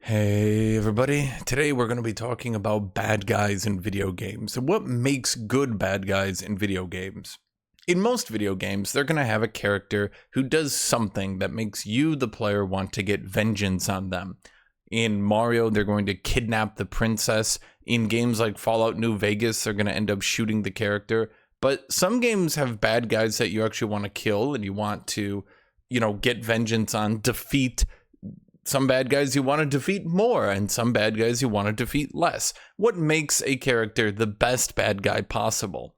Hey everybody, today we're going to be talking about bad guys in video games and what makes good bad guys in video games. In most video games, they're going to have a character who does something that makes you, the player, want to get vengeance on them. In Mario, they're going to kidnap the princess. In games like Fallout New Vegas, they're going to end up shooting the character. But some games have bad guys that you actually want to kill and you want to, get vengeance on, defeat. Some bad guys you want to defeat more, and some bad guys you want to defeat less. What makes a character the best bad guy possible?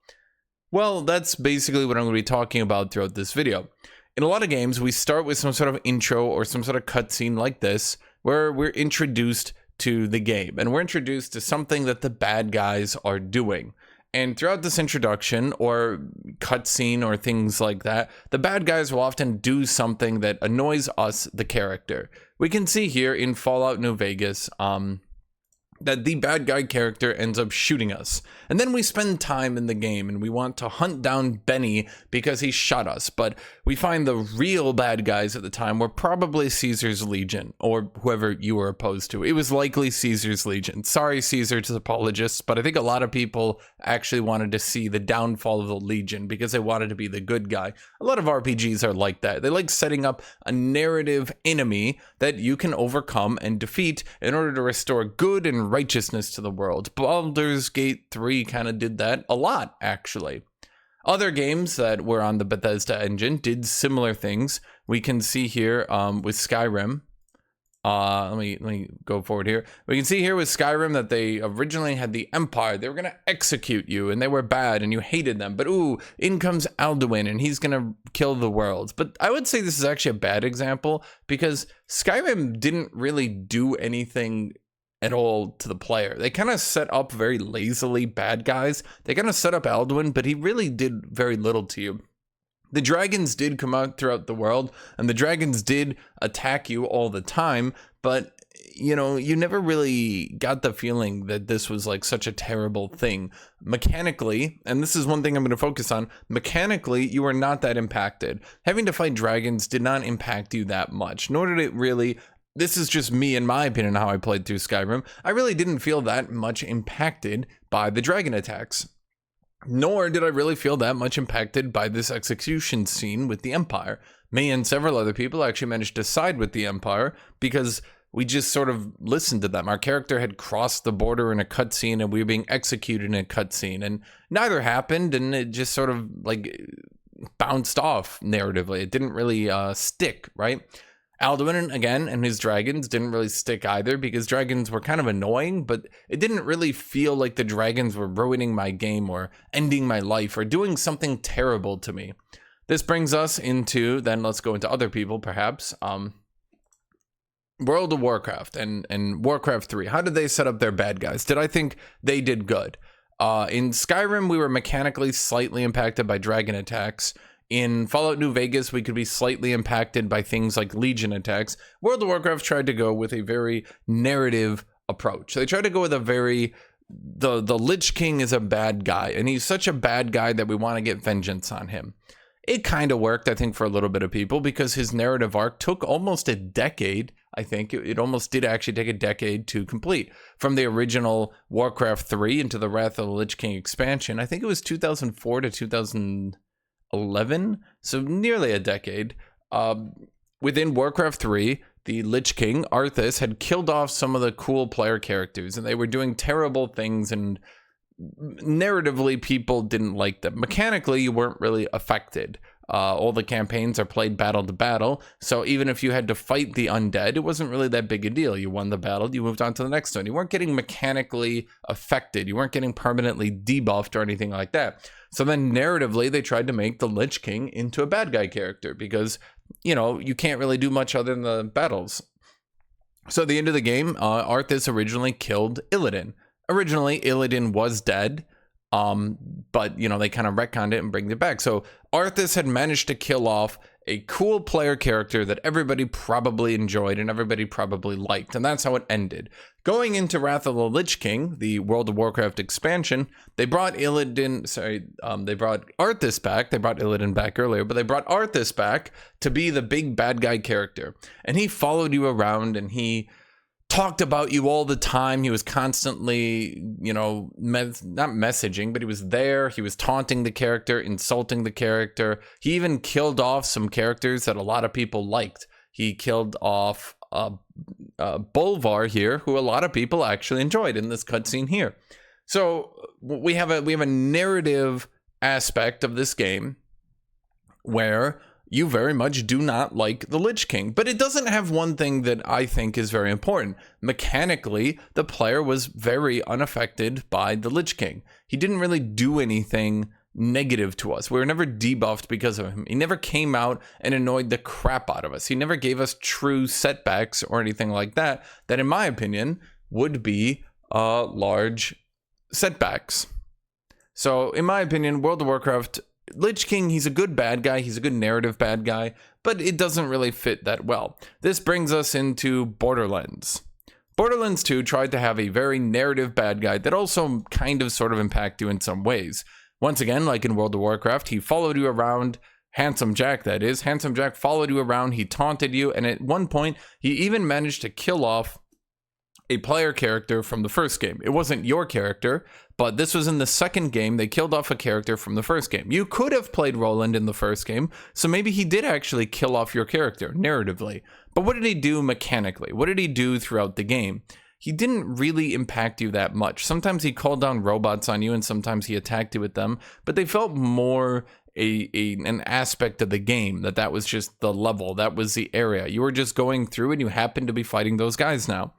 Well, that's basically what I'm going to be talking about throughout this video. In a lot of games, we start with some sort of intro or some sort of cutscene like this, where we're introduced to the game, and we're introduced to something that the bad guys are doing. And throughout this introduction or cutscene or things like that, the bad guys will often do something that annoys us, the character. We can see here in Fallout New Vegas that the bad guy character ends up shooting us. And then we spend time in the game and we want to hunt down Benny because he shot us. But we find the real bad guys at the time were probably Caesar's Legion or whoever you were opposed to. It was likely Caesar's Legion. Sorry, Caesar's apologists, but I think a lot of people actually wanted to see the downfall of the Legion because they wanted to be the good guy. A lot of RPGs are like that. They like setting up a narrative enemy that you can overcome and defeat in order to restore good and righteousness to the world. Baldur's Gate 3 kind of did that a lot, actually. Other games that were on the Bethesda engine did similar things. We can see here with Skyrim. Let me go forward here. We can see here with Skyrim that they originally had the Empire. They were going to execute you, and they were bad, and you hated them. But ooh, in comes Alduin, and he's going to kill the world. But I would say this is actually a bad example, because Skyrim didn't really do anything at all to the player. They kind of set up very lazily bad guys. They kind of set up Alduin, but he really did very little to you. The dragons did come out throughout the world, and the dragons did attack you all the time, but you never really got the feeling that this was like such a terrible thing. Mechanically, and this is one thing I'm going to focus on, mechanically, you were not that impacted. Having to fight dragons did not impact you that much, nor did it really. This is just me, in my opinion, how I played through Skyrim. I really didn't feel that much impacted by the dragon attacks. Nor did I really feel that much impacted by this execution scene with the Empire. Me and several other people actually managed to side with the Empire because we just sort of listened to them. Our character had crossed the border in a cutscene and we were being executed in a cutscene. And neither happened, and it just sort of like bounced off narratively. It didn't really stick, right? Alduin, again, and his dragons didn't really stick either because dragons were kind of annoying, but it didn't really feel like the dragons were ruining my game or ending my life or doing something terrible to me. This brings us into, then let's go into other people perhaps, World of Warcraft and Warcraft 3. How did they set up their bad guys? Did I think they did good? In Skyrim, we were mechanically slightly impacted by dragon attacks. In Fallout New Vegas, we could be slightly impacted by things like Legion attacks. World of Warcraft tried to go with a very narrative approach. They tried to go with a very, the Lich King is a bad guy, and he's such a bad guy that we want to get vengeance on him. It kind of worked, I think, for a little bit of people because his narrative arc took almost a decade. I think it almost did actually take a decade to complete. From the original Warcraft 3 into the Wrath of the Lich King expansion, I think it was 2004 to 2011, so nearly a decade. Within Warcraft 3, the Lich King, Arthas, had killed off some of the cool player characters, and they were doing terrible things, and narratively, people didn't like them. Mechanically, you weren't really affected. All the campaigns are played battle to battle, so even if you had to fight the undead, it wasn't really that big a deal. You won the battle, you moved on to the next one. You weren't getting mechanically affected. You weren't getting permanently debuffed or anything like that. So then narratively, they tried to make the Lich King into a bad guy character because, you can't really do much other than the battles. So at the end of the game, Arthas originally killed Illidan. Originally, Illidan was dead, but, they kind of retconned it and bring it back. So Arthas had managed to kill off a cool player character that everybody probably enjoyed and everybody probably liked, and that's how it ended. Going into Wrath of the Lich King, the World of Warcraft expansion, they brought they brought Arthas back. They brought Illidan back earlier, but they brought Arthas back to be the big bad guy character. And he followed you around and he talked about you all the time. He was constantly, you know, not messaging, but he was there. He was taunting the character, insulting the character. He even killed off some characters that a lot of people liked. He killed off Bolvar here, who a lot of people actually enjoyed in this cutscene here. So we have a narrative aspect of this game where you very much do not like the Lich King. But it doesn't have one thing that I think is very important. Mechanically, the player was very unaffected by the Lich King. He didn't really do anything negative to us. We were never debuffed because of him. He never came out and annoyed the crap out of us. He never gave us true setbacks or anything like that, that in my opinion would be large setbacks. So in my opinion, World of Warcraft, Lich King, he's a good bad guy. He's a good narrative bad guy, but it doesn't really fit that well. This brings us into Borderlands. Borderlands 2 tried to have a very narrative bad guy that also kind of sort of impact you in some ways. Once again, like in World of Warcraft, he followed you around. Handsome Jack, that is. Handsome Jack followed you around. He taunted you. And at one point, he even managed to kill off a player character from the first game. It wasn't your character, but this was in the second game. They killed off a character from the first game. You could have played Roland in the first game, so maybe he did actually kill off your character narratively. But what did he do mechanically? What did he do throughout the game? He didn't really impact you that much. Sometimes he called down robots on you, and sometimes he attacked you with them, but they felt more an aspect of the game, that was just the level, that was the area. You were just going through and you happened to be fighting those guys now.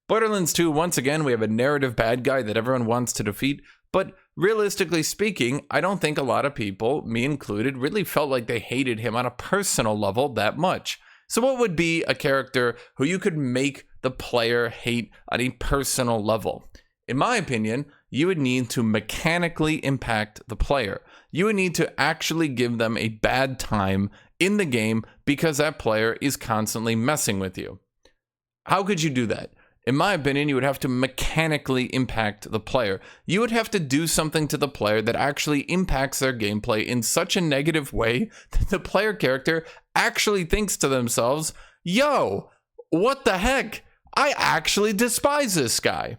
Borderlands 2, once again, we have a narrative bad guy that everyone wants to defeat, but realistically speaking, I don't think a lot of people, me included, really felt like they hated him on a personal level that much. So what would be a character who you could make the player hate on a personal level? In my opinion, you would need to mechanically impact the player. You would need to actually give them a bad time in the game because that player is constantly messing with you. How could you do that? In my opinion, you would have to mechanically impact the player. You would have to do something to the player that actually impacts their gameplay in such a negative way that the player character actually thinks to themselves, yo, what the heck? I actually despise this guy.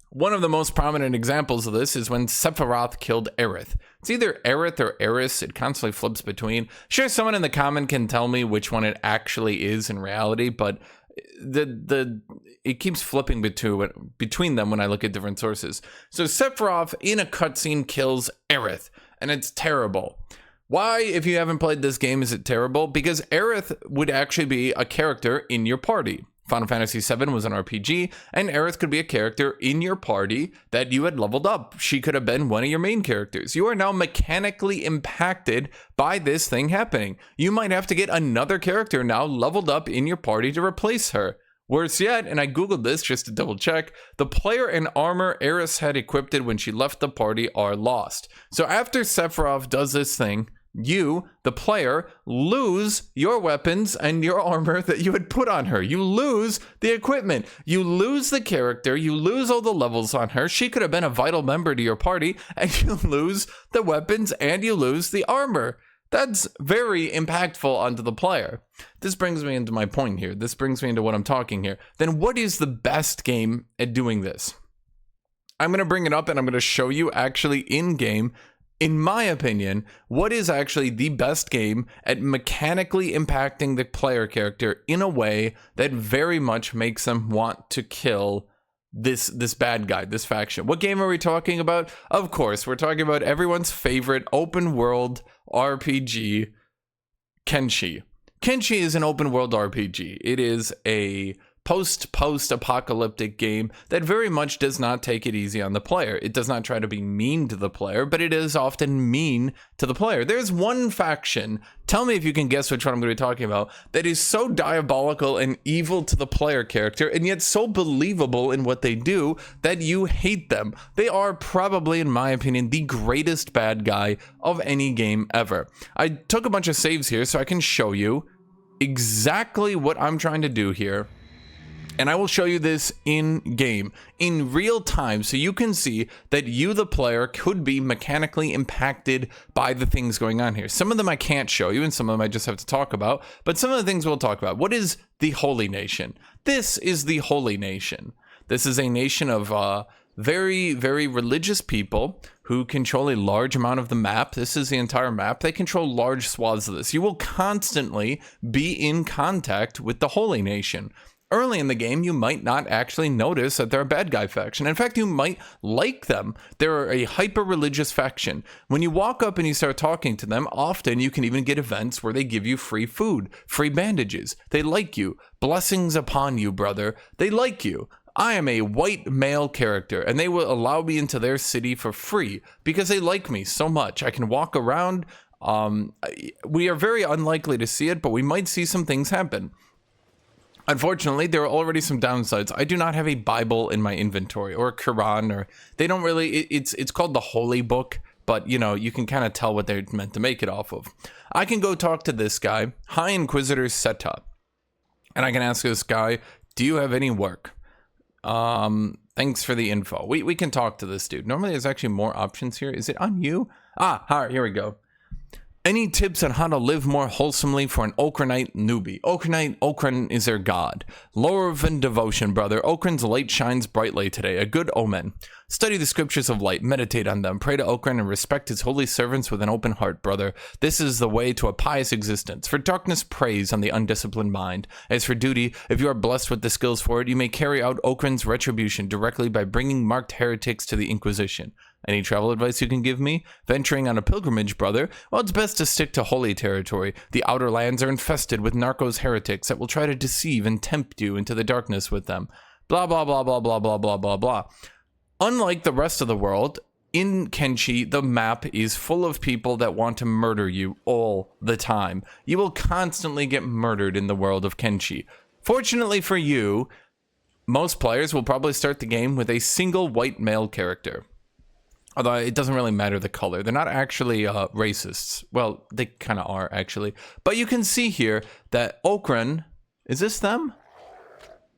One of the most prominent examples of this is when Sephiroth killed Aerith. It's either Aerith or Eris. It constantly flips between. Sure, someone in the comment can tell me which one it actually is in reality, but it keeps flipping between them when I look at different sources. So Sephiroth in a cutscene kills Aerith, and it's terrible. Why, if you haven't played this game, is it terrible? Because Aerith would actually be a character in your party. Final Fantasy VII was an RPG, and Aerith could be a character in your party that you had leveled up. She could have been one of your main characters. You are now mechanically impacted by this thing happening. You might have to get another character now leveled up in your party to replace her. Worse yet, and I googled this just to double check, the player and armor Aerith had equipped when she left the party are lost. So after Sephiroth does this thing, you, the player, lose your weapons and your armor that you had put on her. You lose the equipment. You lose the character. You lose all the levels on her. She could have been a vital member to your party, and you lose the weapons and you lose the armor. That's very impactful onto the player. This brings me into my point here. This brings me into what I'm talking here. Then what is the best game at doing this? I'm going to bring it up and I'm going to show you actually in game, in my opinion, what is actually the best game at mechanically impacting the player character in a way that very much makes them want to kill this bad guy, this faction. What game are we talking about? Of course, we're talking about everyone's favorite open world RPG, Kenshi. Kenshi is an open world RPG. It is a post-apocalyptic game that very much does not take it easy on the player. It does not try to be mean to the player, but it is often mean to the player. There's one faction, tell me if you can guess which one I'm going to be talking about, that is so diabolical and evil to the player character and yet so believable in what they do that you hate them. They are probably, in my opinion, the greatest bad guy of any game ever. I took a bunch of saves here so I can show you exactly what I'm trying to do here. And I will show you this in game, in real time, so you can see that you, the player, could be mechanically impacted by the things going on here. Some of them I can't show you, and some of them I just have to talk about, but some of the things we'll talk about. What is the Holy Nation? This is the Holy Nation. This is a nation of very, very religious people who control a large amount of the map. This is the entire map. They control large swaths of this. You will constantly be in contact with the Holy Nation. Early in the game, you might not actually notice that they're a bad guy faction. In fact, you might like them. They're a hyper-religious faction. When you walk up and you start talking to them, often you can even get events where they give you free food, free bandages. They like you. Blessings upon you, brother. They like you. I am a white male character, and they will allow me into their city for free because they like me so much. I can walk around. We are very unlikely to see it, but we might see some things happen. Unfortunately, there are already some downsides. I do not have a Bible in my inventory, or a Quran, or they don't really, it's called the Holy Book, but you know, you can kind of tell what they're meant to make it off of. I can go talk to this guy, High Inquisitor Seta, and I can ask this guy, do you have any work? Thanks for the info. We can talk to this dude. Normally there's actually more options here. Is it on you? All right, here we go. Any tips on how to live more wholesomely for an Okranite newbie? Okran is their god. Lorvan devotion, brother. Okran's light shines brightly today, a good omen. Study the scriptures of light, meditate on them, pray to Okran, and respect his holy servants with an open heart, brother. This is the way to a pious existence. For darkness preys on the undisciplined mind. As for duty, if you are blessed with the skills for it, you may carry out Okran's retribution directly by bringing marked heretics to the Inquisition. Any travel advice you can give me? Venturing on a pilgrimage, brother? Well, it's best to stick to holy territory. The outer lands are infested with narcos heretics that will try to deceive and tempt you into the darkness with them. Blah, blah, blah, blah, blah, blah, blah, blah, blah. Unlike the rest of the world, in Kenshi, the map is full of people that want to murder you all the time. You will constantly get murdered in the world of Kenshi. Fortunately for you, most players will probably start the game with a single white male character. Although it doesn't really matter the color. They're not actually racists. Well, they kind of are, actually. But you can see here that Okran... Is this them?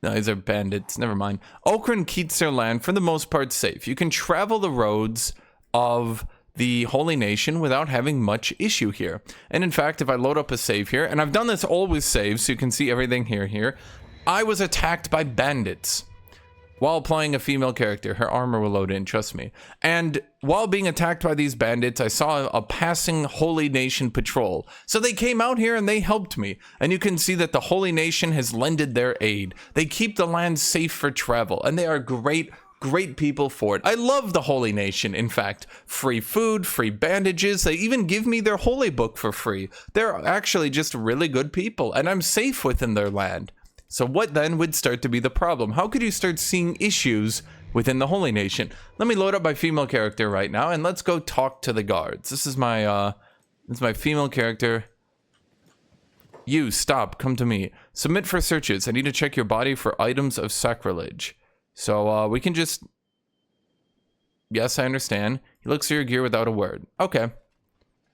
No, these are bandits. Never mind. Okran keeps their land, for the most part, safe. You can travel the roads of the Holy Nation without having much issue here. And in fact, if I load up a save here, and I've done this all with saves, so you can see everything here. I was attacked by bandits. While playing a female character, her armor will load in, trust me. And while being attacked by these bandits, I saw a passing Holy Nation patrol. So they came out here and they helped me. And you can see that the Holy Nation has lended their aid. They keep the land safe for travel, and they are great people for it. I love the Holy Nation, in fact. Free food, free bandages. They even give me their holy book for free. They're actually just really good people, and I'm safe within their land. So what then would start to be the problem? How could you start seeing issues within the Holy Nation? Let me load up my female character right now, and let's go talk to the guards. This is my female character. You, stop, come to me. Submit for searches. I need to check your body for items of sacrilege. So we can just... Yes, I understand. He looks through your gear without a word. Okay.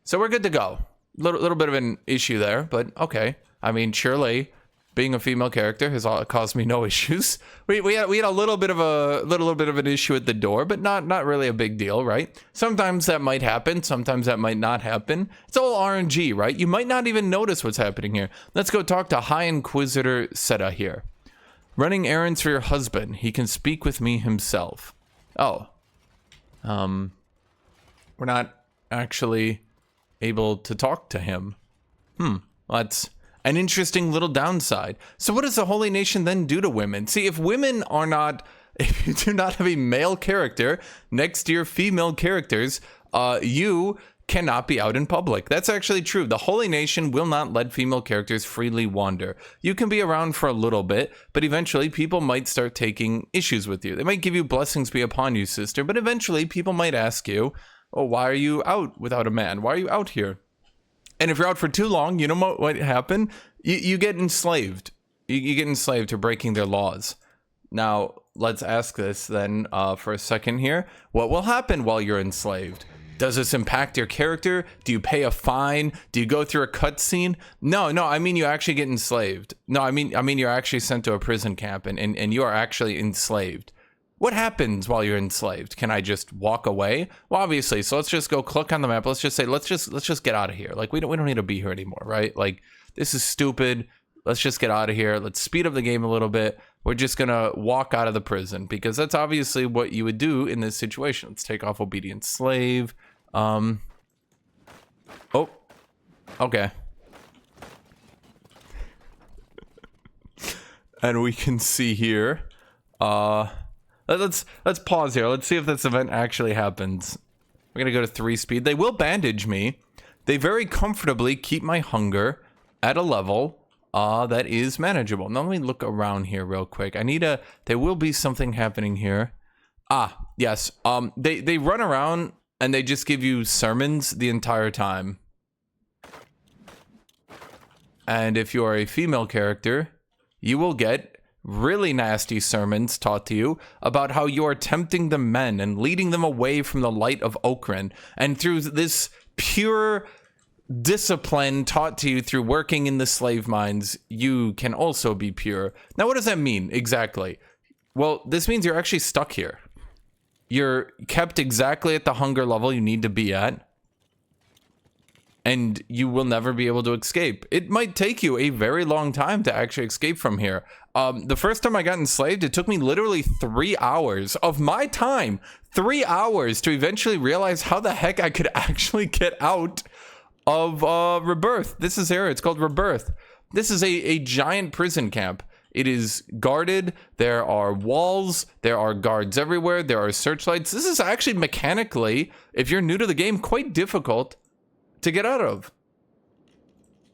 So we're good to go. Little bit of an issue there, but okay. I mean, surely... Being a female character has caused me no issues. We had a little bit of an issue at the door, but not really a big deal, right? Sometimes that might happen, sometimes that might not happen. It's all RNG, right? You might not even notice what's happening here. Let's go talk to High Inquisitor Seta here. Running errands for your husband. He can speak with me himself. Oh. We're not actually able to talk to him. That's an interesting little downside. So what does the Holy Nation then do to women? See, if you do not have a male character next to your female characters, you cannot be out in public. That's actually true. The Holy Nation will not let female characters freely wander. You can be around for a little bit, but eventually people might start taking issues with you. They might give you blessings be upon you, sister, but eventually people might ask you, oh, why are you out without a man? Why are you out here? And if you're out for too long, you know what might happen? You get enslaved. You get enslaved to breaking their laws. Now, let's ask this then for a second here. What will happen while you're enslaved? Does this impact your character? Do you pay a fine? Do you go through a cutscene? No, I mean you actually get enslaved. No, I mean you're actually sent to a prison camp and you are actually enslaved. What happens while you're enslaved? Can I just walk away? Well, obviously. So let's just go click on the map. Let's just say let's just get out of here. Like we don't need to be here anymore, right? Like this is stupid. Let's just get out of here. Let's speed up the game a little bit. We're just gonna walk out of the prison because that's obviously what you would do in this situation. Let's take off obedient slave. Oh, okay. And we can see here. Let's pause here. Let's see if this event actually happens. We're gonna go to 3 speed. They will bandage me. They very comfortably keep my hunger at a level that is manageable. Now let me look around here real quick. There will be something happening here. Ah, yes. They run around and they just give you sermons the entire time. And if you are a female character, you will get really nasty sermons taught to you about how you are tempting the men and leading them away from the light of Okran. And through this pure discipline taught to you through working in the slave mines, you can also be pure. Now, what does that mean exactly? Well, this means you're actually stuck here. You're kept exactly at the hunger level you need to be at, and you will never be able to escape. It might take you a very long time to actually escape from here. The first time I got enslaved, it took me literally 3 hours of my time, 3 hours to eventually realize how the heck I could actually get out of Rebirth. This is here. It's called Rebirth. This is a giant prison camp. It is guarded. There are walls. There are guards everywhere. There are searchlights. This is actually mechanically, if you're new to the game, quite difficult to get out of.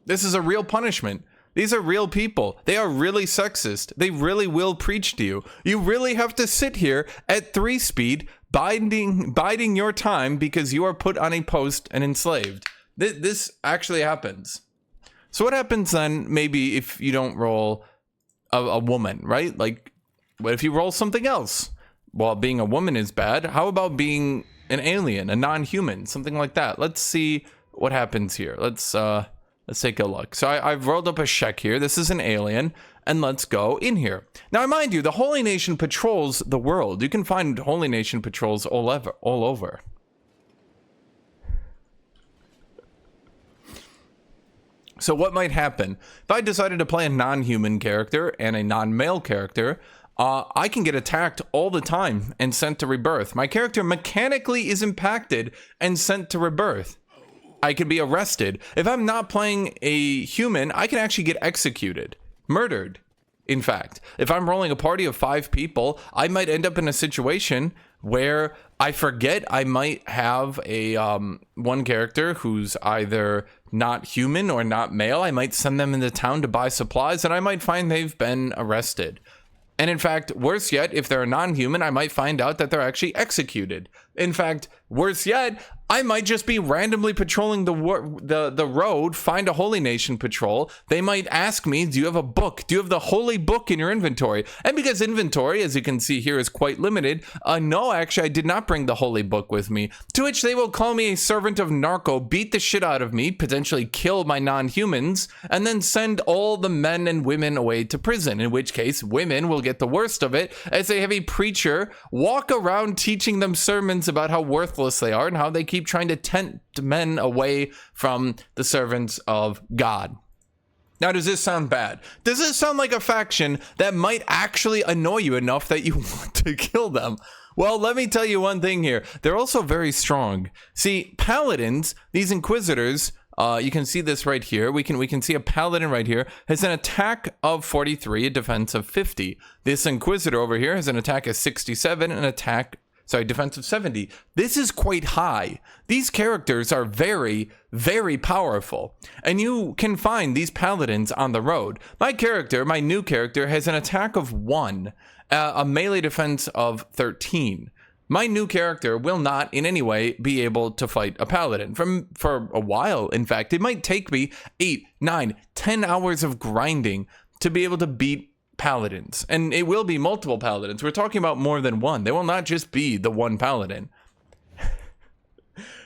This is a real punishment. These are real people. They are really sexist. They really will preach to you. You really have to sit here at 3 speed, biding your time because you are put on a post and enslaved. This actually happens. So what happens then, maybe if you don't roll a woman, right? Like, what if you roll something else? Well, being a woman is bad. How about being an alien, a non-human, something like that? Let's see what happens here. Let's take a look. So I've rolled up a check here. This is an alien, and let's go in here. Now, mind you, the Holy Nation patrols the world. You can find Holy Nation patrols all over. So what might happen? If I decided to play a non-human character and a non-male character, I can get attacked all the time and sent to Rebirth. My character mechanically is impacted and sent to Rebirth. I could be arrested. If I'm not playing a human, I can actually get executed, murdered. In fact, if I'm rolling a party of 5 people, I might end up in a situation where I forget I might have a one character who's either not human or not male. I might send them into town to buy supplies, and I might find they've been arrested. And in fact, worse yet, if they're non-human, I might find out that they're actually executed. In fact, worse yet, I might just be randomly patrolling the road, find a Holy Nation patrol. They might ask me, do you have a book? Do you have the Holy Book in your inventory? And because inventory, as you can see here, is quite limited, no, actually, I did not bring the Holy Book with me. To which they will call me a servant of Narco, beat the shit out of me, potentially kill my non-humans, and then send all the men and women away to prison, in which case women will get the worst of it as they have a preacher walk around teaching them sermons about how worthless they are and how they keep trying to tempt men away from the servants of God. Now, does this sound bad? Does this sound like a faction that might actually annoy you enough that you want to kill them? Well, let me tell you one thing here. They're also very strong. See, paladins, these inquisitors, you can see this right here. We can see a paladin right here has an attack of 43, a defense of 50. This inquisitor over here has an attack of 67, an defense of 70. This is quite high. These characters are very, very powerful. And you can find these paladins on the road. My new character, has an attack of 1, a melee defense of 13. My new character will not in any way be able to fight a paladin for a while. In fact, it might take me 8, 9, 10 hours of grinding to be able to beat paladins, and it will be multiple paladins. We're talking about more than one. They will not just be the one paladin.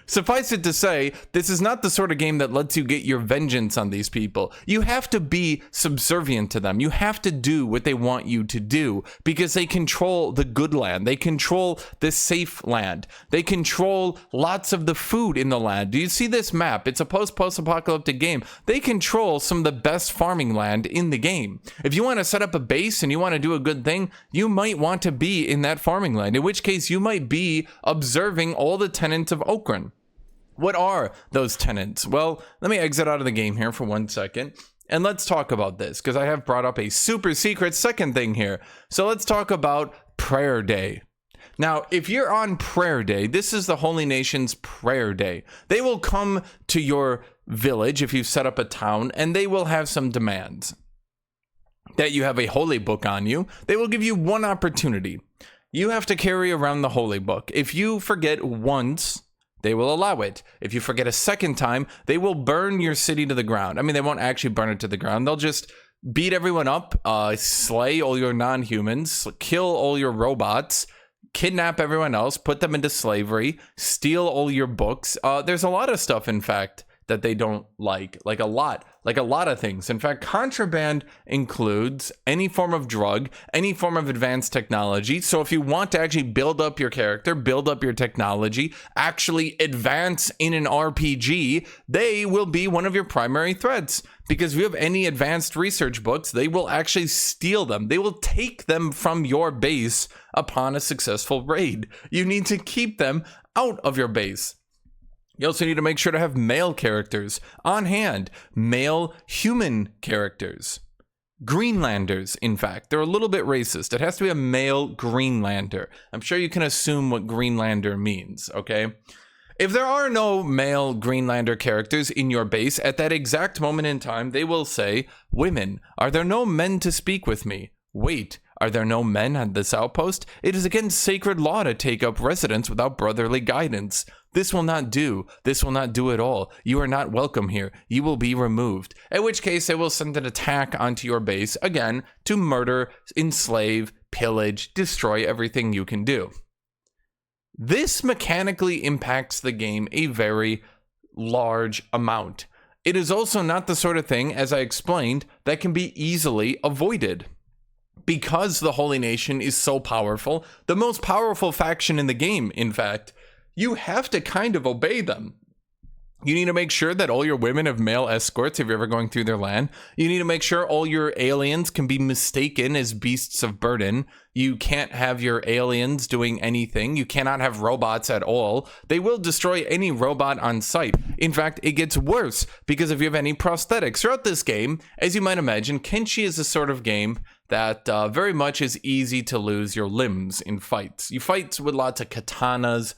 Suffice it to say, this is not the sort of game that lets you get your vengeance on these people. You have to be subservient to them. You have to do what they want you to do because they control the good land. They control the safe land. They control lots of the food in the land. Do you see this map? It's a post-apocalyptic game. They control some of the best farming land in the game. If you want to set up a base and you want to do a good thing, you might want to be in that farming land, in which case you might be observing all the tenants of Okran. What are those tenants? Well, let me exit out of the game here for 1 second, and let's talk about this, because I have brought up a super secret second thing here. So let's talk about Prayer Day. Now, if you're on Prayer Day, this is the Holy Nation's Prayer Day. They will come to your village if you've set up a town, and they will have some demands. That you have a holy book on you. They will give you one opportunity. You have to carry around the holy book. If you forget once, they will allow it. If you forget a second time, they will burn your city to the ground. I mean, they won't actually burn it to the ground. They'll just beat everyone up, slay all your non-humans, kill all your robots, kidnap everyone else, put them into slavery, steal all your books. There's a lot of stuff, in fact, that they don't like a lot of things. In fact, contraband includes any form of drug, any form of advanced technology. So if you want to actually build up your character, build up your technology, actually advance in an RPG, they will be one of your primary threats. Because if you have any advanced research books, they will actually steal them. They will take them from your base upon a successful raid. You need to keep them out of your base. You also need to make sure to have male characters on hand, male human characters. Greenlanders, in fact. They're a little bit racist. It has to be a male Greenlander. I'm sure you can assume what Greenlander means, okay? If there are no male Greenlander characters in your base, at that exact moment in time, they will say, "Women, are there no men to speak with me? Wait, are there no men at this outpost? It is against sacred law to take up residence without brotherly guidance. This will not do. This will not do at all. You are not welcome here. You will be removed." At which case, they will send an attack onto your base, again, to murder, enslave, pillage, destroy everything you can do. This mechanically impacts the game a very large amount. It is also not the sort of thing, as I explained, that can be easily avoided. Because the Holy Nation is so powerful, the most powerful faction in the game, in fact, you have to kind of obey them. You need to make sure that all your women have male escorts if you're ever going through their land. You need to make sure all your aliens can be mistaken as beasts of burden. You can't have your aliens doing anything. You cannot have robots at all. They will destroy any robot on sight. In fact, it gets worse because if you have any prosthetics throughout this game, as you might imagine, Kenshi is a sort of game that very much is easy to lose your limbs in fights. You fight with lots of katanas,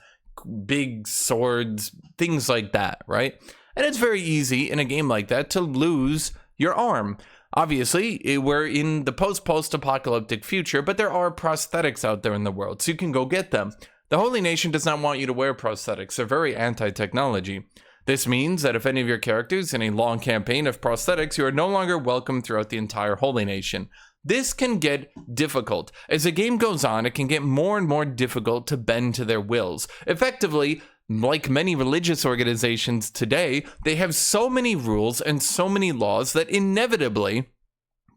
big swords, things like that, right? And it's very easy in a game like that to lose your arm. Obviously, we're in the post-apocalyptic future, but there are prosthetics out there in the world, so you can go get them. The Holy Nation does not want you to wear prosthetics. They're very anti-technology. This means that if any of your characters in a long campaign have prosthetics, you are no longer welcome throughout the entire Holy Nation. This can get difficult. As the game goes on, it can get more and more difficult to bend to their wills. Effectively, like many religious organizations today, they have so many rules and so many laws that inevitably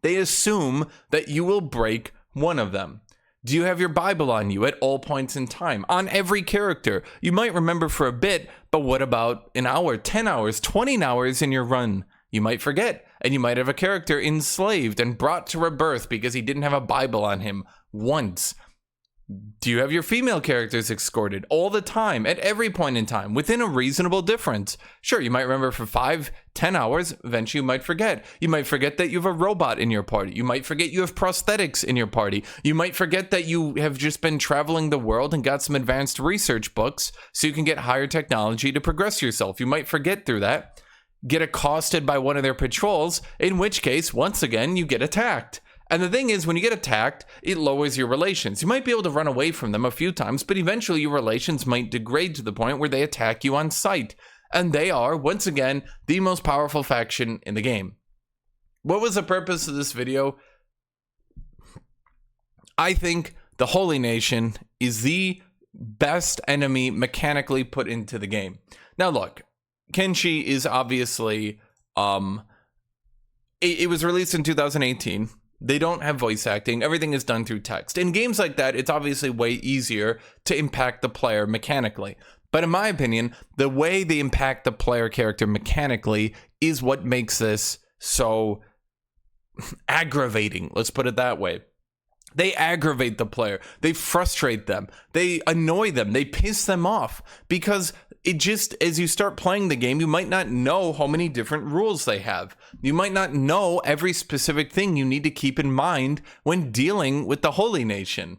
they assume that you will break one of them. Do you have your Bible on you at all points in time? On every character. You might remember for a bit, but what about an hour, 10 hours, 20 hours in your run? You might forget, and you might have a character enslaved and brought to rebirth because he didn't have a Bible on him once. Do you have your female characters escorted all the time, at every point in time, within a reasonable difference? Sure, you might remember for 5-10 hours, eventually you might forget. You might forget that you have a robot in your party. You might forget you have prosthetics in your party. You might forget that you have just been traveling the world and got some advanced research books so you can get higher technology to progress yourself. You might forget through that. Get accosted by one of their patrols, in which case, once again, you get attacked. And the thing is, when you get attacked, it lowers your relations. You might be able to run away from them a few times, but eventually your relations might degrade to the point where they attack you on sight. And they are, once again, the most powerful faction in the game. What was the purpose of this video? I think the Holy Nation is the best enemy mechanically put into the game. Now look, Kenshi is obviously, it was released in 2018. They don't have voice acting. Everything is done through text. In games like that, it's obviously way easier to impact the player mechanically. But in my opinion, the way they impact the player character mechanically is what makes this so aggravating. Let's put it that way. They aggravate the player. They frustrate them. They annoy them. They piss them off because it just, as you start playing the game, you might not know how many different rules they have. You might not know every specific thing you need to keep in mind when dealing with the Holy Nation.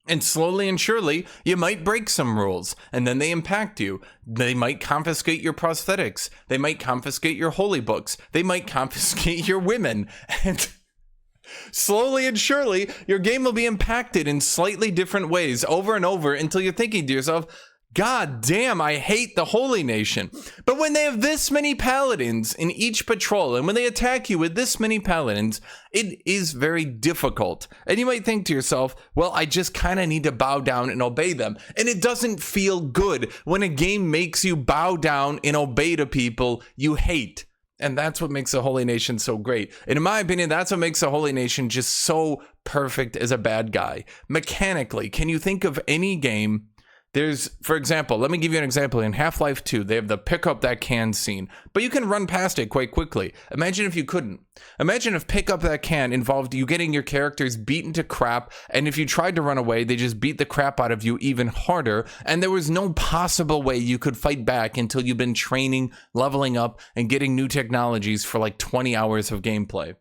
And slowly and surely, you might break some rules, and then they impact you. They might confiscate your prosthetics. They might confiscate your holy books. They might confiscate your women. And slowly and surely, your game will be impacted in slightly different ways over and over until you're thinking to yourself, God damn, I hate the Holy Nation. But when they have this many paladins in each patrol, and when they attack you with this many paladins, it is very difficult. And you might think to yourself, well, I just kind of need to bow down and obey them. And it doesn't feel good when a game makes you bow down and obey to people you hate. And that's what makes the Holy Nation so great. And in my opinion, that's what makes the Holy Nation just so perfect as a bad guy. Mechanically, can you think of any game? There's, for example, let me give you an example. In Half-Life 2, they have the pick up that can scene, but you can run past it quite quickly. Imagine if you couldn't. Imagine if pick up that can involved you getting your characters beaten to crap, and if you tried to run away, they just beat the crap out of you even harder, and there was no possible way you could fight back until you've been training, leveling up, and getting new technologies for like 20 hours of gameplay.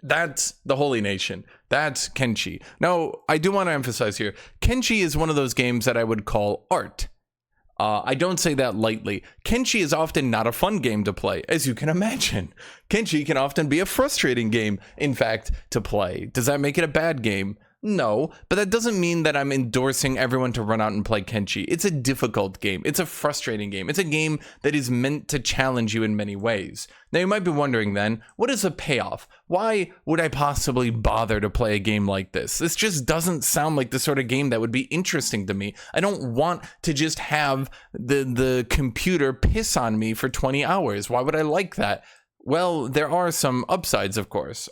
That's the Holy Nation. That's Kenshi. Now, I do want to emphasize here, Kenshi is one of those games that I would call art. I don't say that lightly. Kenshi is often not a fun game to play, as you can imagine. Kenshi can often be a frustrating game, in fact, to play. Does that make it a bad game? No, but that doesn't mean that I'm endorsing everyone to run out and play Kenshi. It's a difficult game. It's a frustrating game. It's a game that is meant to challenge you in many ways. Now, you might be wondering then, what is the payoff? Why would I possibly bother to play a game like this? This just doesn't sound like the sort of game that would be interesting to me. I don't want to just have the computer piss on me for 20 hours. Why would I like that? Well, there are some upsides, of course.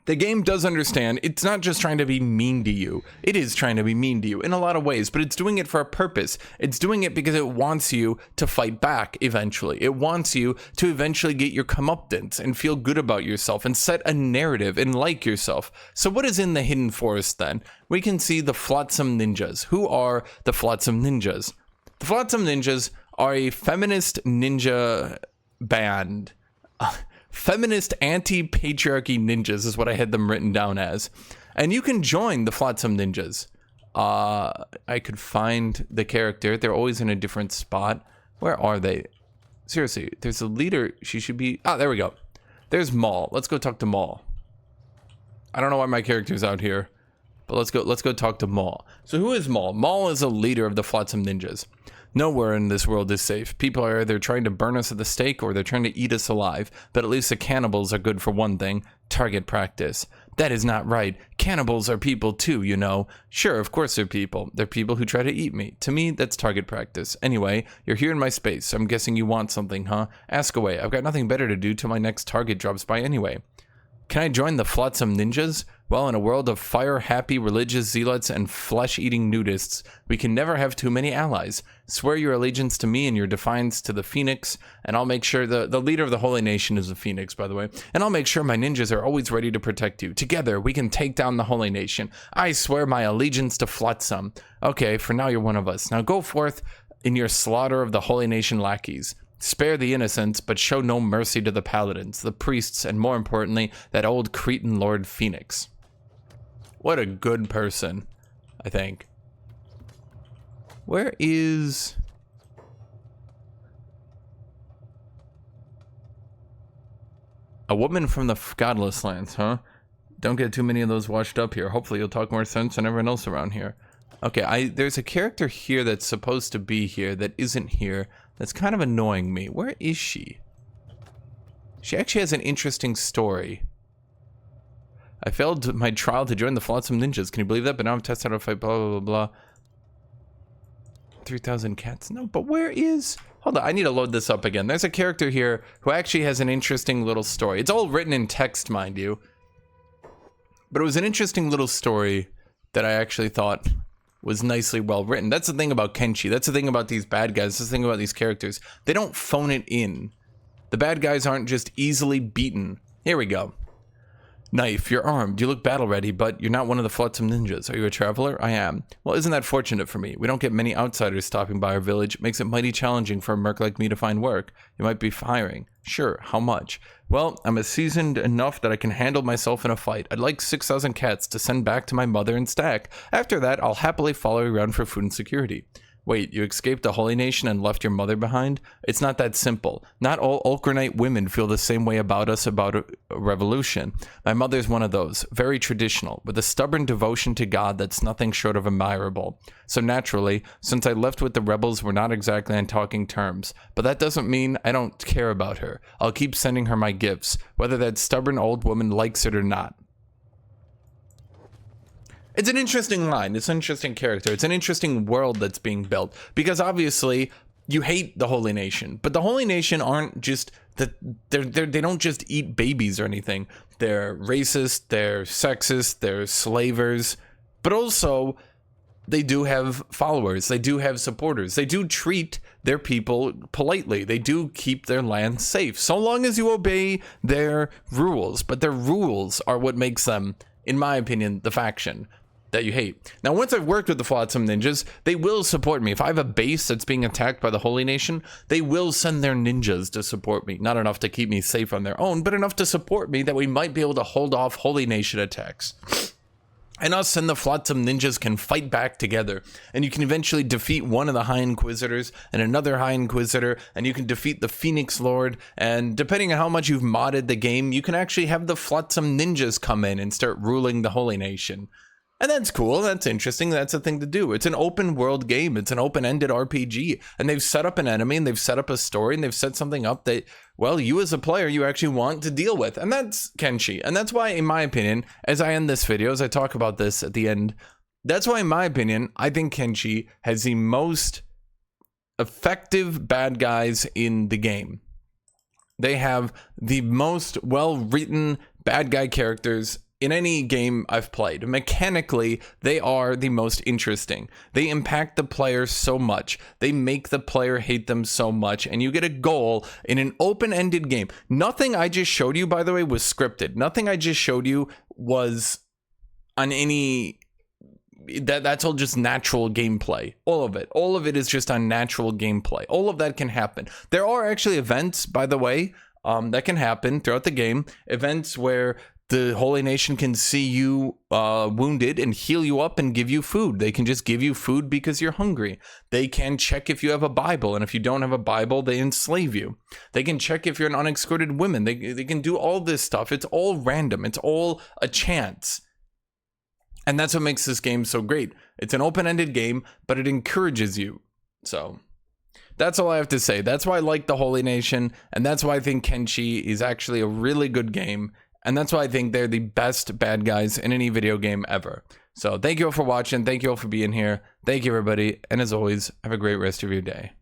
The game does understand it's not just trying to be mean to you. It is trying to be mean to you in a lot of ways, but it's doing it for a purpose. It's doing it because it wants you to fight back eventually. It wants you to eventually get your comeuppance and feel good about yourself and set a narrative and like yourself. So what is in the Hidden Forest then? We can see the Flotsam Ninjas. Who are the Flotsam Ninjas? The Flotsam Ninjas are a feminist ninja band. Feminist anti-patriarchy ninjas is what I had them written down as. And you can join the Flotsam Ninjas. I could find the character. They're always in a different spot. Where are they? Seriously, there's a leader. She should be... Ah, there we go. There's Maul. Let's go talk to Maul. I don't know why my character's out here, but let's go talk to Maul. So who is Maul? Maul is a leader of the Flotsam Ninjas. Nowhere in this world is safe. People are either trying to burn us at the stake or they're trying to eat us alive. But at least the cannibals are good for one thing, target practice. That is not right. Cannibals are people too, you know. Sure, of course they're people. They're people who try to eat me. To me, that's target practice. Anyway, you're here in my space. I'm guessing you want something, huh? Ask away. I've got nothing better to do till my next target drops by anyway. Can I join the Flotsam Ninjas? Well, in a world of fire-happy religious zealots and flesh-eating nudists, we can never have too many allies. Swear your allegiance to me and your defiance to the Phoenix, and I'll make sure the leader of the Holy Nation is the Phoenix, by the way, and I'll make sure my ninjas are always ready to protect you. Together, we can take down the Holy Nation. I swear my allegiance to Flotsam. Okay, for now you're one of us. Now go forth in your slaughter of the Holy Nation lackeys. Spare the innocents, but show no mercy to the paladins, the priests, and more importantly, that old Cretan Lord Phoenix. What a good person, I think. Where is... A woman from the godless lands, huh? Don't get too many of those washed up here. Hopefully you'll talk more sense than everyone else around here. Okay, there's a character here that's supposed to be here that isn't here. That's kind of annoying me. Where is she? She actually has an interesting story. I failed my trial to join the Flotsam Ninjas. Can you believe that? But now I'm testing how to fight, blah, blah, blah, blah. 3,000 cats. No, but where is... Hold on, I need to load this up again. There's a character here who actually has an interesting little story. It's all written in text, mind you. But it was an interesting little story that I actually thought was nicely well written. That's the thing about Kenshi. That's the thing about these bad guys. That's the thing about these characters. They don't phone it in. The bad guys aren't just easily beaten. Here we go. Knife, you're armed. You look battle ready, but you're not one of the Flotsam Ninjas. Are you a traveler? I am. Well, isn't that fortunate for me? We don't get many outsiders stopping by our village. It makes it mighty challenging for a merc like me to find work. You might be hiring. Sure, how much? Well, I'm seasoned enough that I can handle myself in a fight. I'd like 6,000 cats to send back to my mother and stack. After that, I'll happily follow you around for food and security. Wait, you escaped the Holy Nation and left your mother behind? It's not that simple. Not all Ulkranite women feel the same way about us about a revolution. My mother's one of those, very traditional, with a stubborn devotion to God that's nothing short of admirable. So naturally, since I left with the rebels, we're not exactly on talking terms. But that doesn't mean I don't care about her. I'll keep sending her my gifts, whether that stubborn old woman likes it or not. It's an interesting line. It's an interesting character. It's an interesting world that's being built. Because obviously, you hate the Holy Nation. But the Holy Nation aren't just... they don't just eat babies or anything. They're racist, they're sexist, they're slavers. But also, they do have followers. They do have supporters. They do treat their people politely. They do keep their land safe. So long as you obey their rules. But their rules are what makes them, in my opinion, the faction that you hate. Now, once I've worked with the Flotsam Ninjas, they will support me. If I have a base that's being attacked by the Holy Nation, they will send their ninjas to support me. Not enough to keep me safe on their own, but enough to support me that we might be able to hold off Holy Nation attacks. And us and the Flotsam Ninjas can fight back together. And you can eventually defeat one of the High Inquisitors and another High Inquisitor, and you can defeat the Phoenix Lord. And depending on how much you've modded the game, you can actually have the Flotsam Ninjas come in and start ruling the Holy Nation. And that's cool, that's interesting, that's a thing to do. It's an open world game, it's an open-ended RPG, and they've set up an enemy, and they've set up a story, and they've set something up that, well, you as a player, you actually want to deal with. And that's Kenshi. And that's why, in my opinion, as I end this video, as I talk about this at the end, that's why, in my opinion, I think Kenshi has the most effective bad guys in the game. They have the most well-written bad guy characters in any game I've played. Mechanically, they are the most interesting. They impact the player so much. They make the player hate them so much, and you get a goal in an open-ended game. Nothing I just showed you, by the way, was scripted. Nothing I just showed you was on any... That's all just natural gameplay. All of it is just on natural gameplay. All of that can happen. There are actually events, by the way, that can happen throughout the game. Events where the Holy Nation can see you wounded and heal you up and give you food. They can just give you food because you're hungry. They can check if you have a Bible, and if you don't have a Bible, they enslave you. They can check if you're an unescorted woman. They can do all this stuff. It's all random. It's all a chance. And that's what makes this game so great. It's an open-ended game, but it encourages you. So that's all I have to say. That's why I like the Holy Nation, and that's why I think Kenshi is actually a really good game. And that's why I think they're the best bad guys in any video game ever. So thank you all for watching. Thank you all for being here. Thank you, everybody. And as always, have a great rest of your day.